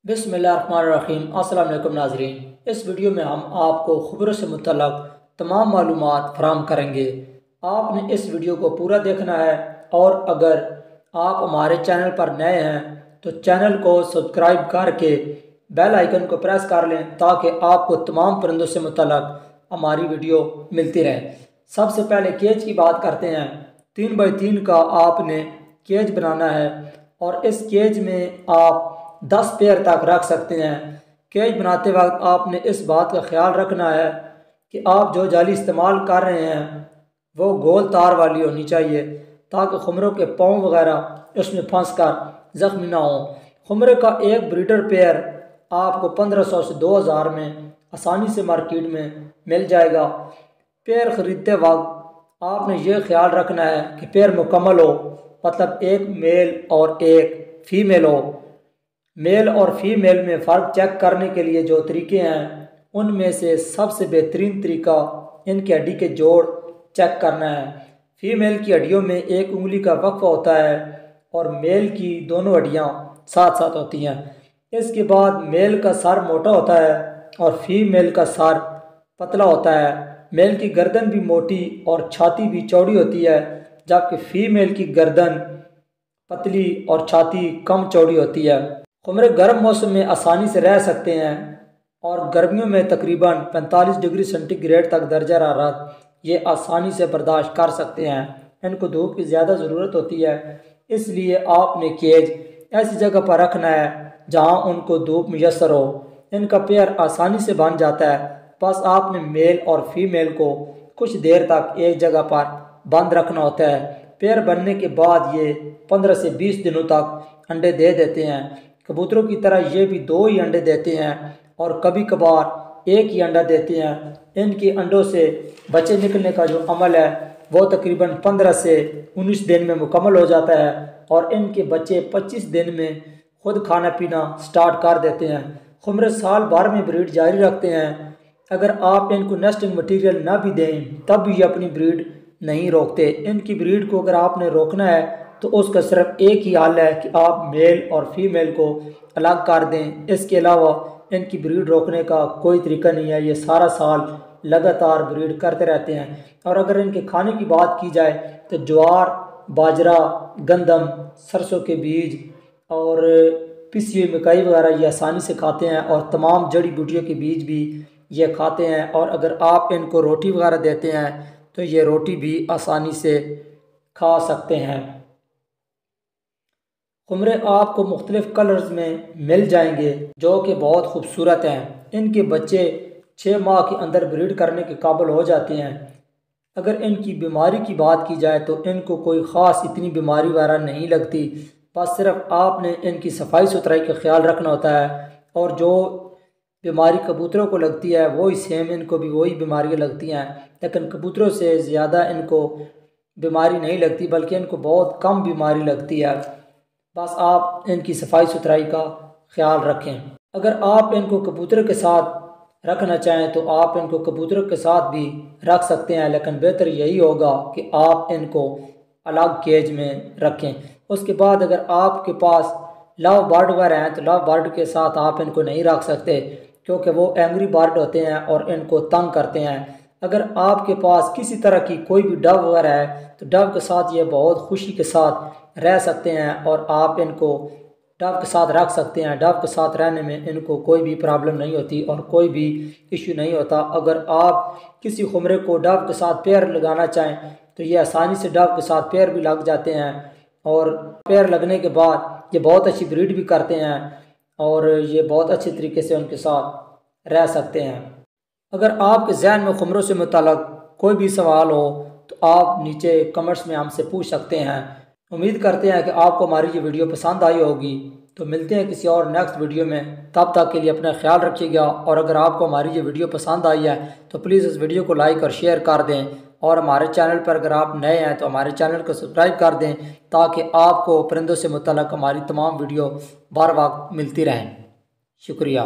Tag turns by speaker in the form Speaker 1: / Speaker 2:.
Speaker 1: बिस्मिल्लाहिर्रहमानिर्रहीम। अस्सलाम वालेकुम नाज़रीन। इस वीडियो में हम आपको खबरों से मुतल्लक़ तमाम मालूमात फराहम करेंगे। आपने इस वीडियो को पूरा देखना है और अगर आप हमारे चैनल पर नए हैं तो चैनल को सब्सक्राइब करके बेल आइकन को प्रेस कर लें ताकि आपको तमाम परिंदों से मुतल्लक़ हमारी वीडियो मिलती रहे। सबसे पहले केज की बात करते हैं। 3 बाई 3 का आपने केज बनाना है और इस केज में आप 10 पेयर तक रख सकते हैं। केज बनाते वक्त आपने इस बात का ख्याल रखना है कि आप जो जाली इस्तेमाल कर रहे हैं वो गोल तार वाली होनी चाहिए ताकि खुमरों के पाँव वगैरह उसमें फंस कर ज़ख्मी ना हो। खुमरे का एक ब्रीडर पेयर आपको 1500 से 2000 में आसानी से मार्केट में मिल जाएगा। पेयर ख़रीदते वक्त आपने ये ख्याल रखना है कि पेयर मुकम्मल हो, मतलब एक मेल और एक फ़ीमेल हो। मेल और फीमेल में फ़र्क चेक करने के लिए जो तरीके हैं उनमें से सबसे बेहतरीन तरीका इनकी हड्डी के जोड़ चेक करना है। फीमेल की हड्डियों में एक उंगली का वक्फा होता है और मेल की दोनों हड्डियां साथ साथ होती हैं। इसके बाद मेल का सर मोटा होता है और फीमेल का सर पतला होता है। मेल की गर्दन भी मोटी और छाती भी चौड़ी होती है जबकि फीमेल की गर्दन पतली और छाती कम चौड़ी होती है। खुमरे गर्म मौसम में आसानी से रह सकते हैं और गर्मियों में तकरीबन 45 डिग्री सेंटीग्रेड तक दर्जा हरारत ये आसानी से बर्दाश्त कर सकते हैं। इनको धूप की ज़्यादा ज़रूरत होती है, इसलिए आपने केज ऐसी जगह पर रखना है जहां उनको धूप मुयस्सर हो। इनका पेयर आसानी से बन जाता है, बस आपने मेल और फीमेल को कुछ देर तक एक जगह पर बंद रखना होता है। पेयर बनने के बाद ये 15 से 20 दिनों तक अंडे दे देते हैं। कबूतरों की तरह ये भी 2 ही अंडे देते हैं और कभी कभार एक ही अंडा देते हैं। इनके अंडों से बच्चे निकलने का जो अमल है वो तकरीबन 15 से 19 दिन में मुकम्मल हो जाता है और इनके बच्चे 25 दिन में खुद खाना पीना स्टार्ट कर देते हैं। खुमरे साल भर में ब्रीड जारी रखते हैं। अगर आप इनको नेस्टिंग मटीरियल ना भी दें तब भी ये अपनी ब्रीड नहीं रोकते। इनकी ब्रीड को अगर आपने रोकना है तो उसका सिर्फ एक ही हल है कि आप मेल और फीमेल को अलग कर दें। इसके अलावा इनकी ब्रीड रोकने का कोई तरीका नहीं है। ये सारा साल लगातार ब्रीड करते रहते हैं। और अगर इनके खाने की बात की जाए तो ज्वार, बाजरा, गंदम, सरसों के बीज और पिसी हुई मकई वगैरह ये आसानी से खाते हैं और तमाम जड़ी बूटियों के बीज भी ये खाते हैं। और अगर आप इनको रोटी वगैरह देते हैं तो ये रोटी भी आसानी से खा सकते हैं। खुमरे आपको मुख्तलिफ कलर्स में मिल जाएंगे जो कि बहुत खूबसूरत हैं। इनके बच्चे 6 माह के अंदर ब्रीड करने के काबिल हो जाते हैं। अगर इनकी बीमारी की बात की जाए तो इनको कोई ख़ास इतनी बीमारी वगैरह नहीं लगती, बस सिर्फ आपने इनकी सफाई सुथराई का ख्याल रखना होता है। और जो बीमारी कबूतरों को लगती है वही सेम इनको भी वही बीमारियाँ लगती हैं, लेकिन कबूतरों से ज़्यादा इनको बीमारी नहीं लगती बल्कि इनको बहुत कम बीमारी लगती है। बस आप इनकी सफाई सुथराई का ख्याल रखें। अगर आप इनको कबूतर के साथ रखना चाहें तो आप इनको कबूतर के साथ भी रख सकते हैं, लेकिन बेहतर यही होगा कि आप इनको अलग केज में रखें। उसके बाद अगर आपके पास लव बर्ड वगैरह हैं तो लव बर्ड के साथ आप इनको नहीं रख सकते क्योंकि वो एंग्री बर्ड होते हैं और इनको तंग करते हैं। अगर आपके पास किसी तरह की कोई भी डव वगैरह है तो डव के साथ ये बहुत खुशी के साथ रह सकते हैं और आप इनको डव के साथ रख सकते हैं। डव के साथ रहने में इनको कोई भी प्रॉब्लम नहीं होती और कोई भी इश्यू नहीं होता। अगर आप किसी खुमरे को डव के साथ पेयर लगाना चाहें तो ये आसानी से डव के साथ पेयर भी लग जाते हैं और पेयर लगने के बाद ये बहुत अच्छी ब्रीड भी करते हैं और ये बहुत अच्छे तरीके से उनके साथ रह सकते हैं। अगर आपके जहन में खुमरों से मुताल्लिक़ कोई भी सवाल हो तो आप नीचे कमेंट्स में हमसे पूछ सकते हैं। उम्मीद करते हैं कि आपको हमारी ये वीडियो पसंद आई होगी। तो मिलते हैं किसी और नेक्स्ट वीडियो में, तब तक के लिए अपना ख्याल रखिएगा। और अगर आपको हमारी ये वीडियो पसंद आई है तो प्लीज़ इस वीडियो को लाइक और शेयर कर दें और हमारे चैनल पर अगर आप नए हैं तो हमारे चैनल को सब्सक्राइब कर दें ताकि आपको परिंदों से मुताल्लिक़ हमारी तमाम वीडियो बार बार मिलती रहें। शुक्रिया।